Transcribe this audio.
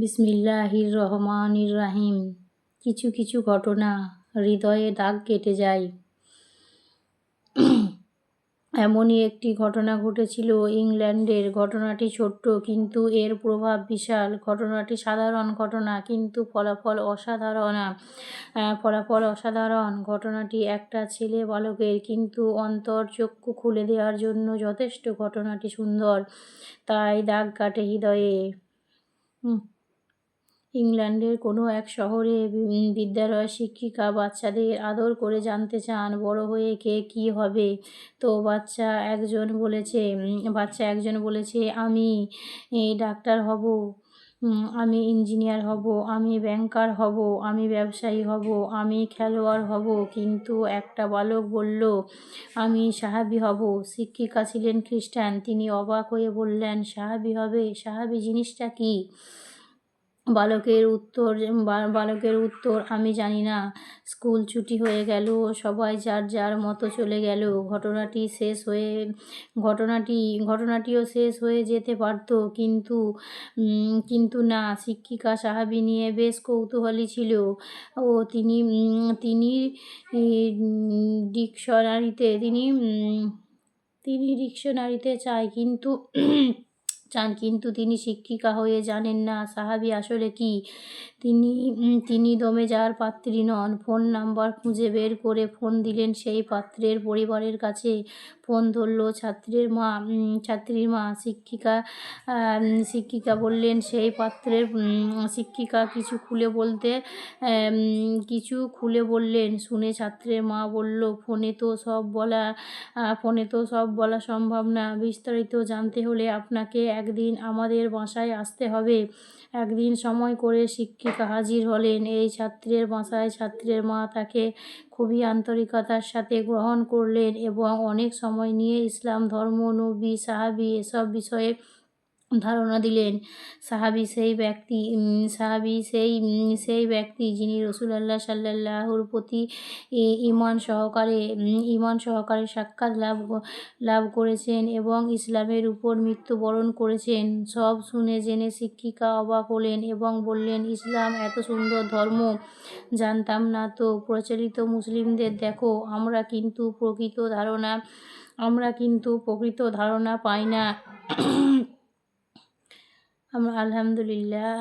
বিসমিল্লাহির রহমানির রাহিম। কিছু কিছু ঘটনা হৃদয়ে দাগ কেটে যায়। এমনই একটি ঘটনা ঘটেছিল ইংল্যান্ডের। ঘটনাটি ছোট্ট কিন্তু এর প্রভাব বিশাল। ঘটনাটি সাধারণ ঘটনা কিন্তু ফলাফল অসাধারণ। ঘটনাটি একটা ছেলে বালকের, কিন্তু অন্তরচক্ষু খুলে দেওয়ার জন্য যথেষ্ট। ঘটনাটি সুন্দর, তাই দাগ কাটে হৃদয়ে। ইংল্যান্ডের কোনো এক শহরে বিদ্যালয়ের শিক্ষিকা বাচ্চাদের আদর করে জানতে চান, বড় হয়ে কে কী হবে। তো বাচ্চা একজন বলেছে, আমি ডাক্তার হব, আমি ইঞ্জিনিয়ার হব, আমি ব্যাংকার হব, আমি ব্যবসায়ী হব, আমি খেলোয়াড় হব। কিন্তু একটা বালক বলল, আমি সাহাবী হব। শিক্ষিকা ছিলেন খ্রিস্টান। তিনি অবাক হয়ে বললেন, সাহাবী হবে? সাহাবী জিনিসটা কী? বালকের উত্তর, আমি জানি না। স্কুল ছুটি হয়ে গেল, সবাই যার যার মতো চলে গেল। ঘটনাটিও শেষ হয়ে যেতে পারত, কিন্তু না। শিক্ষিকা সাহাবী নিয়ে বেশ কৌতূহলী ছিল। তিনি ডিকশনারিতে চান, কিন্তু তিনি শিক্ষিকা হয়ে জানেন না সাহাবী আসলে কি। তিনি দমে যাওয়ার পাত্রী নন। ফোন নাম্বার খুঁজে বের করে ফোন দিলেন সেই পাত্রের পরিবারের কাছে। ফোন ধরল ছাত্রীর মা। শিক্ষিকা বললেন সেই পাত্রের। শিক্ষিকা কিছু খুলে বললেন। শুনে ছাত্রের মা বলল, ফোনে তো সব বলা সম্ভব না। বিস্তারিত জানতে হলে আপনাকে একদিন আমাদের বাসায় আসতে হবে। একদিন সময় করে শিক্ষিকা হাজির হলেন এই ছাত্রের বাসায়। ছাত্রের মা তাকে খুবই আন্তরিকতার সাথে গ্রহণ করলেন এবং অনেক সময় নিয়ে ইসলাম ধর্ম, নবী, সাহাবী এসব বিষয়ে ধারণা দিলেন। সাহাবী সেই ব্যক্তি যিনি রাসূলুল্লাহ সাল্লাল্লাহুর প্রতি ঈমান সহকারে সাক্ষাৎ লাভ করেছেন এবং ইসলামের উপর মৃত্যুবরণ করেছেন। সব শুনে জেনে শিক্ষিকা অবাক হলেন এবং বললেন, ইসলাম এত সুন্দর ধর্ম, জানতাম না তো। প্রচলিত মুসলিমদের দেখো, আমরা কিন্তু প্রকৃত ধারণা পাই না। আলহামদুলিল্লাহ।